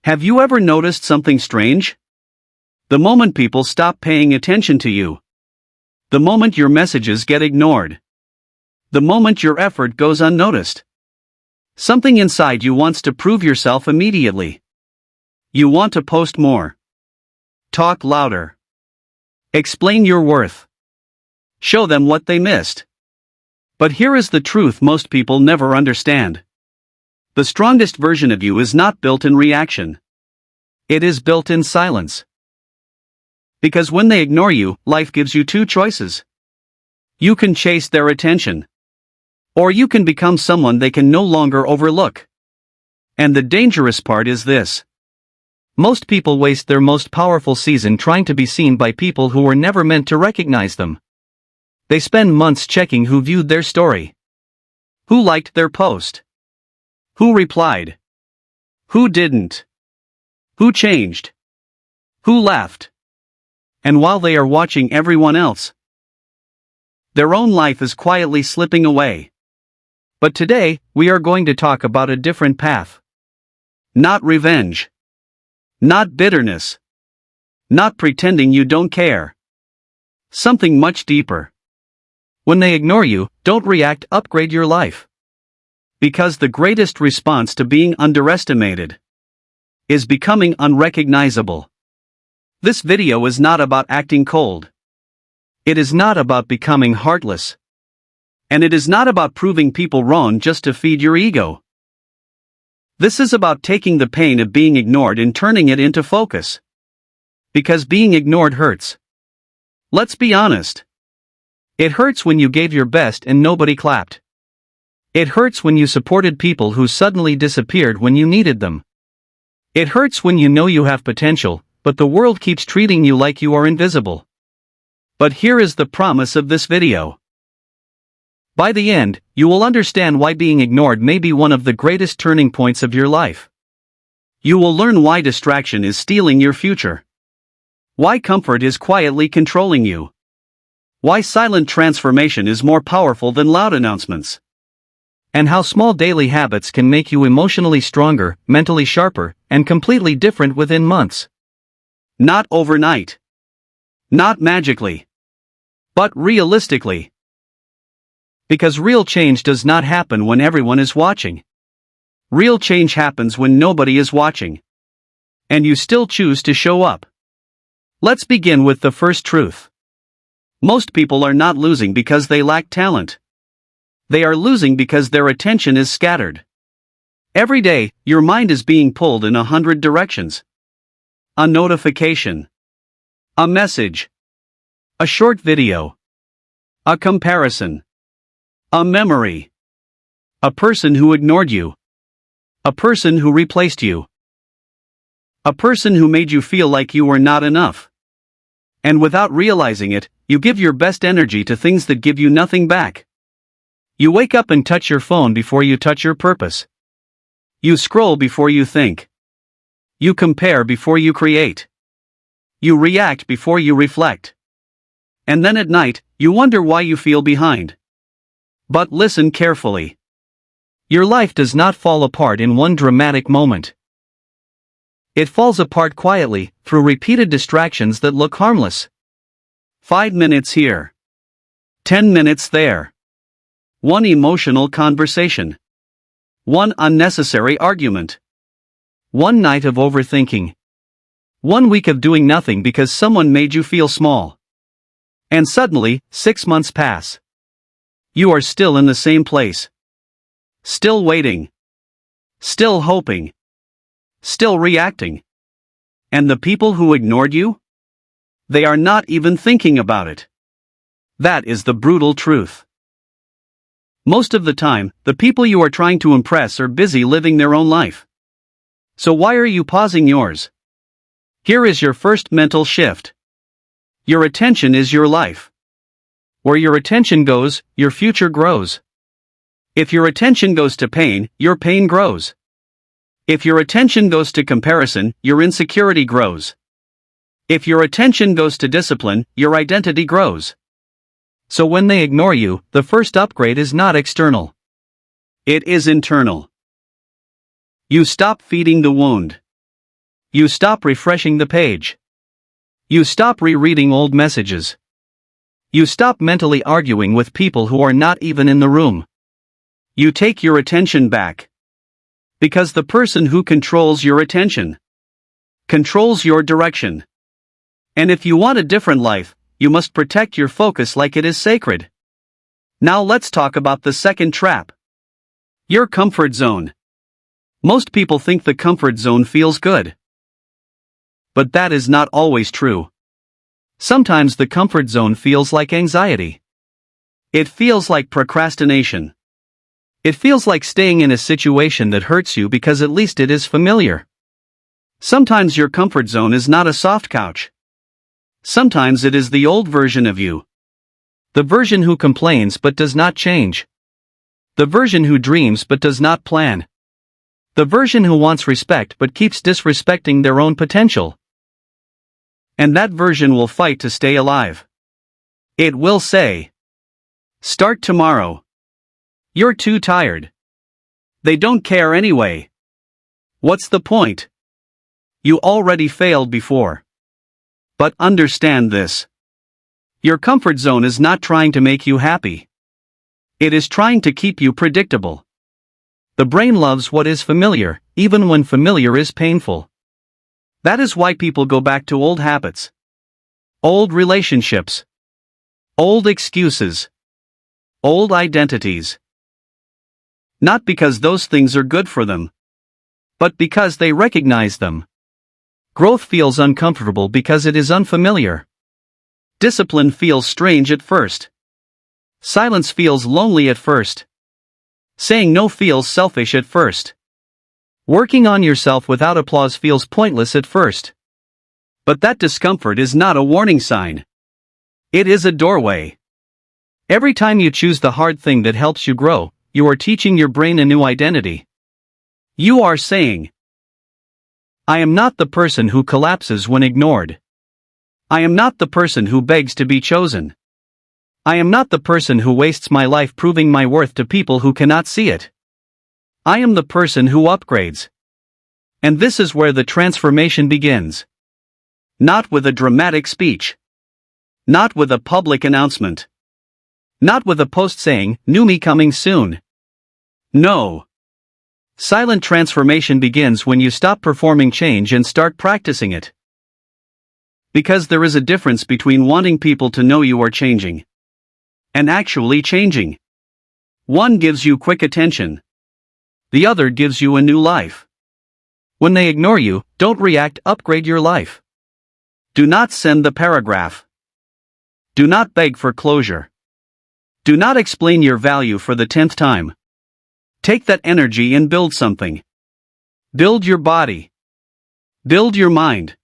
Have you ever noticed something strange? The moment people stop paying attention to you. The moment your messages get ignored. The moment your effort goes unnoticed. Something inside you wants to prove yourself immediately. You want to post more. Talk louder. Explain your worth. Show them what they missed. But here is the truth most people never understand. The strongest version of you is not built in reaction. It is built in silence. Because when they ignore you, life gives you two choices. You can chase their attention. Or you can become someone they can no longer overlook. And the dangerous part is this. Most people waste their most powerful season trying to be seen by people who were never meant to recognize them. They spend months checking who viewed their story. Who liked their post? Who replied? Who didn't? Who changed? Who laughed? And while they are watching everyone else, their own life is quietly slipping away. But today, we are going to talk about a different path. Not revenge. Not bitterness. Not pretending you don't care. Something much deeper. When they ignore you, don't react, upgrade your life. Because the greatest response to being underestimated is becoming unrecognizable. This video is not about acting cold. It is not about becoming heartless. And it is not about proving people wrong just to feed your ego. This is about taking the pain of being ignored and turning it into focus. Because being ignored hurts. Let's be honest. It hurts when you gave your best and nobody clapped. It hurts when you supported people who suddenly disappeared when you needed them. It hurts when you know you have potential, but the world keeps treating you like you are invisible. But here is the promise of this video. By the end, you will understand why being ignored may be one of the greatest turning points of your life. You will learn why distraction is stealing your future. Why comfort is quietly controlling you. Why silent transformation is more powerful than loud announcements. And how small daily habits can make you emotionally stronger, mentally sharper, and completely different within months. Not overnight. Not magically. But realistically. Because real change does not happen when everyone is watching. Real change happens when nobody is watching. And you still choose to show up. Let's begin with the first truth. Most people are not losing because they lack talent. They are losing because their attention is scattered. Every day, your mind is being pulled in 100 directions. A notification. A message. A short video. A comparison. A memory. A person who ignored you. A person who replaced you. A person who made you feel like you were not enough. And without realizing it, you give your best energy to things that give you nothing back. You wake up and touch your phone before you touch your purpose. You scroll before you think. You compare before you create. You react before you reflect. And then at night, you wonder why you feel behind. But listen carefully. Your life does not fall apart in one dramatic moment. It falls apart quietly, through repeated distractions that look harmless. 5 minutes here. 10 minutes there. One emotional conversation. One unnecessary argument. One night of overthinking. 1 week of doing nothing because someone made you feel small. And suddenly, 6 months pass. You are still in the same place. Still waiting. Still hoping. Still reacting. And the people who ignored you? They are not even thinking about it. That is the brutal truth. Most of the time, the people you are trying to impress are busy living their own life. So why are you pausing yours? Here is your first mental shift. Your attention is your life. Where your attention goes, your future grows. If your attention goes to pain, your pain grows. If your attention goes to comparison, your insecurity grows. If your attention goes to discipline, your identity grows. So when they ignore you, the first upgrade is not external. It is internal. You stop feeding the wound. You stop refreshing the page. You stop rereading old messages. You stop mentally arguing with people who are not even in the room. You take your attention back. Because the person who controls your attention controls your direction. And if you want a different life, you must protect your focus like it is sacred. Now let's talk about the second trap. Your comfort zone. Most people think the comfort zone feels good. But that is not always true. Sometimes the comfort zone feels like anxiety. It feels like procrastination. It feels like staying in a situation that hurts you because at least it is familiar. Sometimes your comfort zone is not a soft couch. Sometimes it is the old version of you. The version who complains but does not change. The version who dreams but does not plan. The version who wants respect but keeps disrespecting their own potential. And that version will fight to stay alive. It will say, "Start tomorrow. You're too tired. They don't care anyway. What's the point? You already failed before." But understand this. Your comfort zone is not trying to make you happy. It is trying to keep you predictable. The brain loves what is familiar, even when familiar is painful. That is why people go back to old habits, old relationships, old excuses, old identities. Not because those things are good for them, but because they recognize them. Growth feels uncomfortable because it is unfamiliar. Discipline feels strange at first. Silence feels lonely at first. Saying no feels selfish at first. Working on yourself without applause feels pointless at first. But that discomfort is not a warning sign. It is a doorway. Every time you choose the hard thing that helps you grow, you are teaching your brain a new identity. You are saying, "I am not the person who collapses when ignored. I am not the person who begs to be chosen. I am not the person who wastes my life proving my worth to people who cannot see it. I am the person who upgrades." And this is where the transformation begins. Not with a dramatic speech. Not with a public announcement. Not with a post saying, "New me coming soon." No. Silent transformation begins when you stop performing change and start practicing it. Because there is a difference between wanting people to know you are changing and actually changing. One gives you quick attention. The other gives you a new life. When they ignore you, don't react, upgrade your life. Do not send the paragraph. Do not beg for closure. Do not explain your value for the 10th time. Take that energy and build something. Build your body. Build your mind.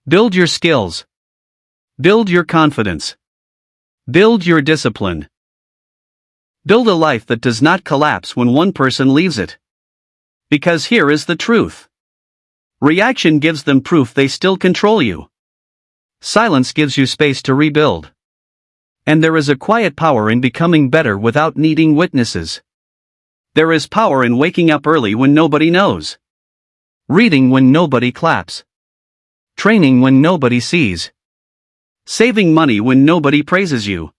Build your skills. Build your confidence. Build your discipline. Build a life that does not collapse when one person leaves it. Because here is the truth. Reaction gives them proof they still control you. Silence gives you space to rebuild. And there is a quiet power in becoming better without needing witnesses. There is power in waking up early when nobody knows. Reading when nobody claps. Training when nobody sees. Saving money when nobody praises you.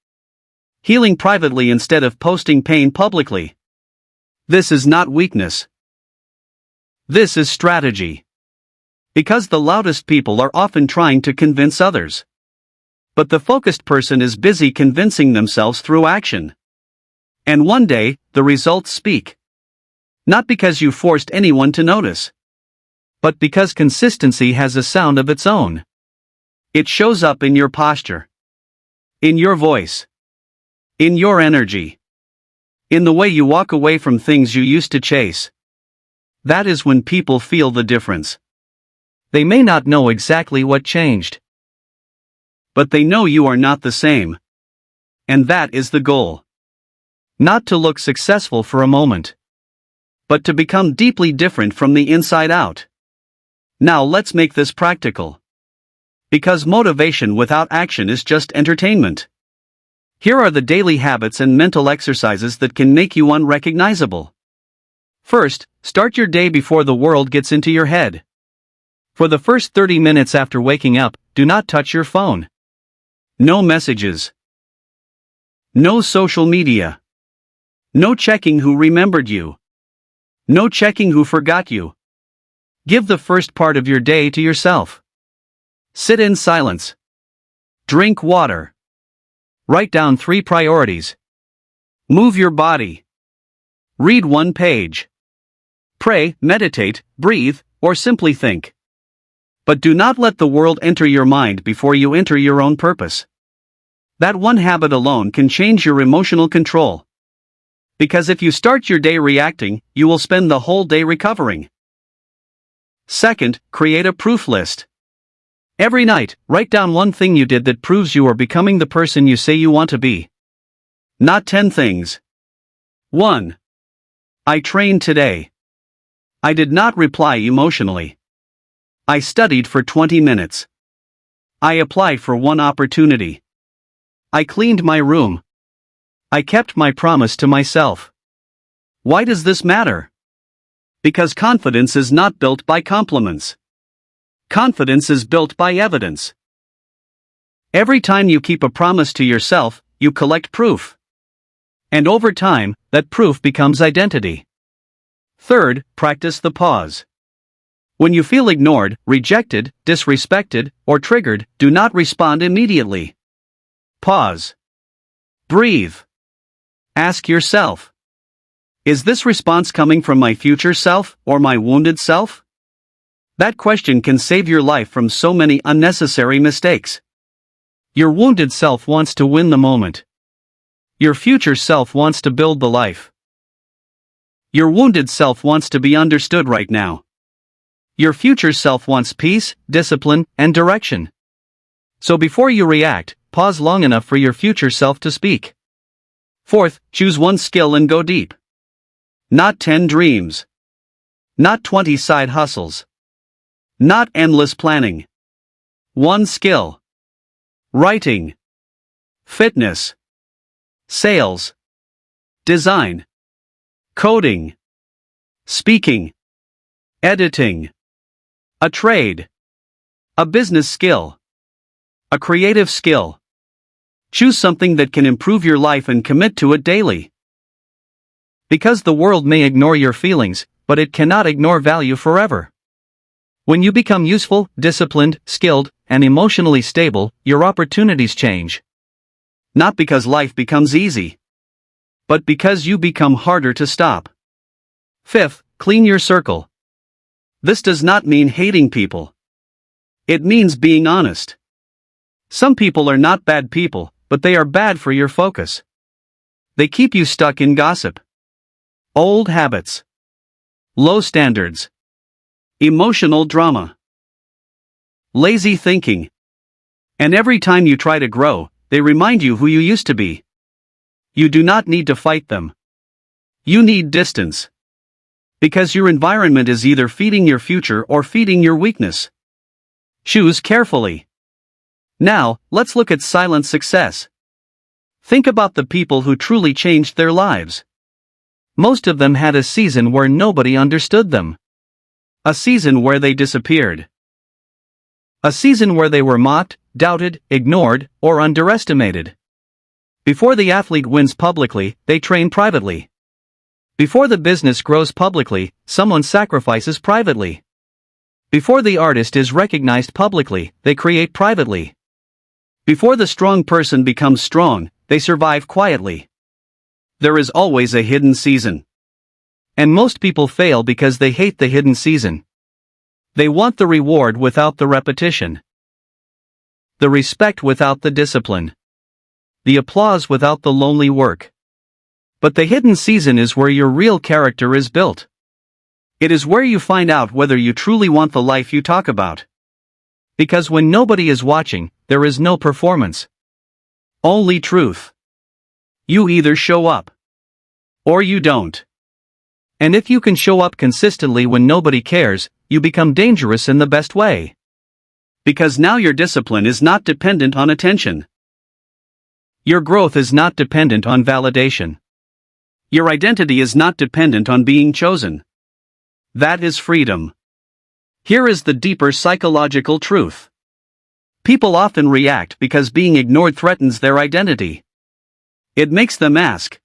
Healing privately instead of posting pain publicly. This is not weakness. This is strategy. Because the loudest people are often trying to convince others. But the focused person is busy convincing themselves through action. And one day, the results speak. Not because you forced anyone to notice. But because consistency has a sound of its own. It shows up in your posture. In your voice. In your energy. In the way you walk away from things you used to chase. That is when people feel the difference. They may not know exactly what changed. But they know you are not the same. And that is the goal. Not to look successful for a moment. But to become deeply different from the inside out. Now let's make this practical. Because motivation without action is just entertainment. Here are the daily habits and mental exercises that can make you unrecognizable. First, start your day before the world gets into your head. For the first 30 minutes after waking up, do not touch your phone. No messages. No social media. No checking who remembered you. No checking who forgot you. Give the first part of your day to yourself. Sit in silence. Drink water. Write down 3 priorities. Move your body. Read 1 page. Pray, meditate, breathe, or simply think. But do not let the world enter your mind before you enter your own purpose. That one habit alone can change your emotional control. Because if you start your day reacting, you will spend the whole day recovering. Second, create a proof list. Every night, write down 1 thing you did that proves you are becoming the person you say you want to be. Not 10 things. 1. I trained today. I did not reply emotionally. I studied for 20 minutes. I applied for 1 opportunity. I cleaned my room. I kept my promise to myself. Why does this matter? Because confidence is not built by compliments. Confidence is built by evidence. Every time you keep a promise to yourself, you collect proof. And over time, that proof becomes identity. Third, practice the pause. When you feel ignored, rejected, disrespected, or triggered, do not respond immediately. Pause. Breathe. Ask yourself, is this response coming from my future self or my wounded self? That question can save your life from so many unnecessary mistakes. Your wounded self wants to win the moment. Your future self wants to build the life. Your wounded self wants to be understood right now. Your future self wants peace, discipline, and direction. So before you react, pause long enough for your future self to speak. Fourth, choose 1 skill and go deep. Not 10 dreams. Not 20 side hustles. Not endless planning. 1 skill. Writing. Fitness. Sales. Design. Coding. Speaking. Editing. A trade. A business skill. A creative skill. Choose something that can improve your life and commit to it daily. Because the world may ignore your feelings, but it cannot ignore value forever. When you become useful, disciplined, skilled, and emotionally stable, your opportunities change. Not because life becomes easy, but because you become harder to stop. Fifth, clean your circle. This does not mean hating people. It means being honest. Some people are not bad people, but they are bad for your focus. They keep you stuck in gossip. Old habits. Low standards. Emotional drama. Lazy thinking. And every time you try to grow, they remind you who you used to be. You do not need to fight them. You need distance. Because your environment is either feeding your future or feeding your weakness. Choose carefully. Now, let's look at silent success. Think about the people who truly changed their lives. Most of them had a season where nobody understood them. A season where they disappeared. A season where they were mocked, doubted, ignored, or underestimated. Before the athlete wins publicly, they train privately. Before the business grows publicly, someone sacrifices privately. Before the artist is recognized publicly, they create privately. Before the strong person becomes strong, they survive quietly. There is always a hidden season. And most people fail because they hate the hidden season. They want the reward without the repetition. The respect without the discipline. The applause without the lonely work. But the hidden season is where your real character is built. It is where you find out whether you truly want the life you talk about. Because when nobody is watching, there is no performance. Only truth. You either show up. Or you don't. And if you can show up consistently when nobody cares, you become dangerous in the best way. Because now your discipline is not dependent on attention. Your growth is not dependent on validation. Your identity is not dependent on being chosen. That is freedom. Here is the deeper psychological truth. People often react because being ignored threatens their identity. It makes them ask,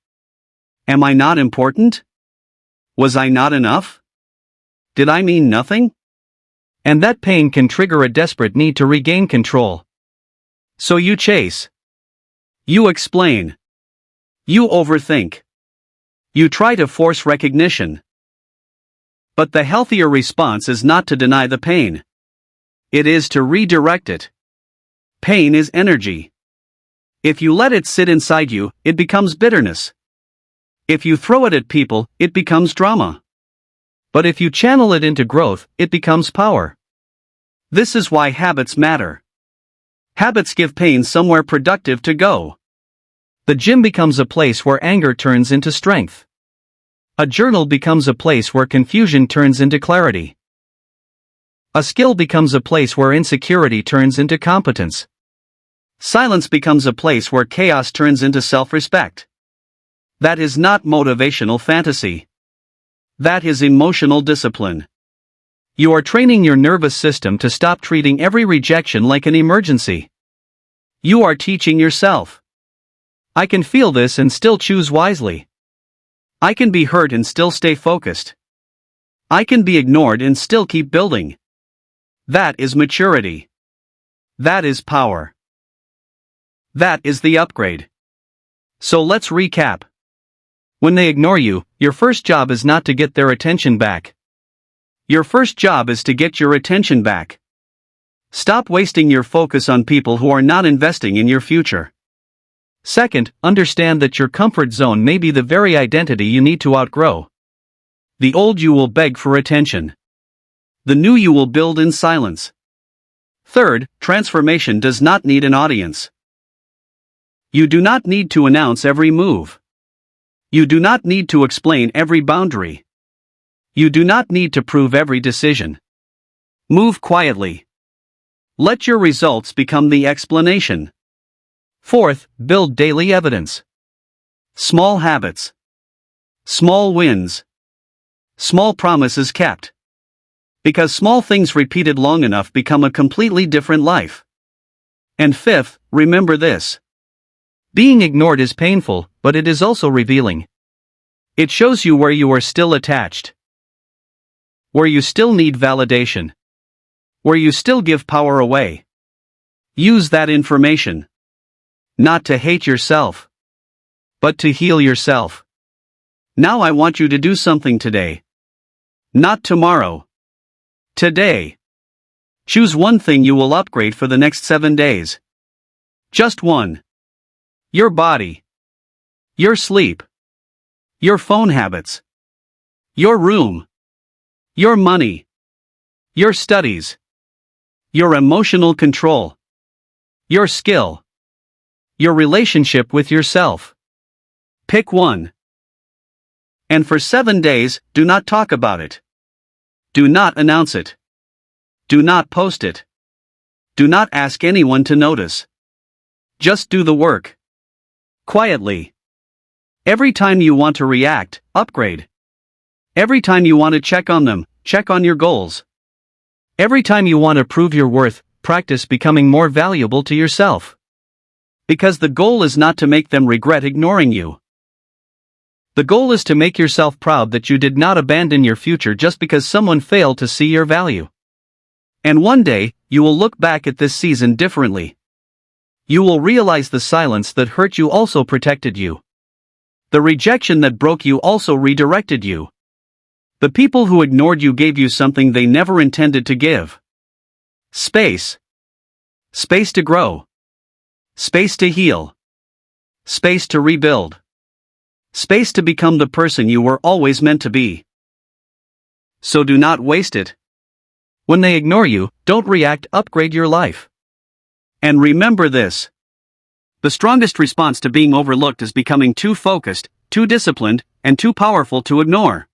"Am I not important? Was I not enough? Did I mean nothing?" And that pain can trigger a desperate need to regain control. So you chase. You explain. You overthink. You try to force recognition. But the healthier response is not to deny the pain. It is to redirect it. Pain is energy. If you let it sit inside you, it becomes bitterness. If you throw it at people, it becomes drama. But if you channel it into growth, it becomes power. This is why habits matter. Habits give pain somewhere productive to go. The gym becomes a place where anger turns into strength. A journal becomes a place where confusion turns into clarity. A skill becomes a place where insecurity turns into competence. Silence becomes a place where chaos turns into self-respect. That is not motivational fantasy. That is emotional discipline. You are training your nervous system to stop treating every rejection like an emergency. You are teaching yourself, "I can feel this and still choose wisely. I can be hurt and still stay focused. I can be ignored and still keep building." That is maturity. That is power. That is the upgrade. So let's recap. When they ignore you, your first job is not to get their attention back. Your first job is to get your attention back. Stop wasting your focus on people who are not investing in your future. Second, understand that your comfort zone may be the very identity you need to outgrow. The old you will beg for attention. The new you will build in silence. Third, transformation does not need an audience. You do not need to announce every move. You do not need to explain every boundary. You do not need to prove every decision. Move quietly. Let your results become the explanation. Fourth, build daily evidence. Small habits. Small wins. Small promises kept. Because small things repeated long enough become a completely different life. And fifth, remember this. Being ignored is painful, but it is also revealing. It shows you where you are still attached. Where you still need validation. Where you still give power away. Use that information. Not to hate yourself, but to heal yourself. Now I want you to do something today. Not tomorrow. Today. Choose one thing you will upgrade for the next 7 days. Just one. Your body. Your sleep. Your phone habits. Your room. Your money. Your studies. Your emotional control. Your skill. Your relationship with yourself. Pick one. And for 7 days, do not talk about it. Do not announce it. Do not post it. Do not ask anyone to notice. Just do the work. Quietly. Every time you want to react, upgrade. Every time you want to check on them, check on your goals. Every time you want to prove your worth, practice becoming more valuable to yourself. Because the goal is not to make them regret ignoring you. The goal is to make yourself proud that you did not abandon your future just because someone failed to see your value. And one day, you will look back at this season differently. You will realize the silence that hurt you also protected you. The rejection that broke you also redirected you. The people who ignored you gave you something they never intended to give. Space. Space to grow. Space to heal. Space to rebuild. Space to become the person you were always meant to be. So do not waste it. When they ignore you, don't react, upgrade your life. And remember this. The strongest response to being overlooked is becoming too focused, too disciplined, and too powerful to ignore.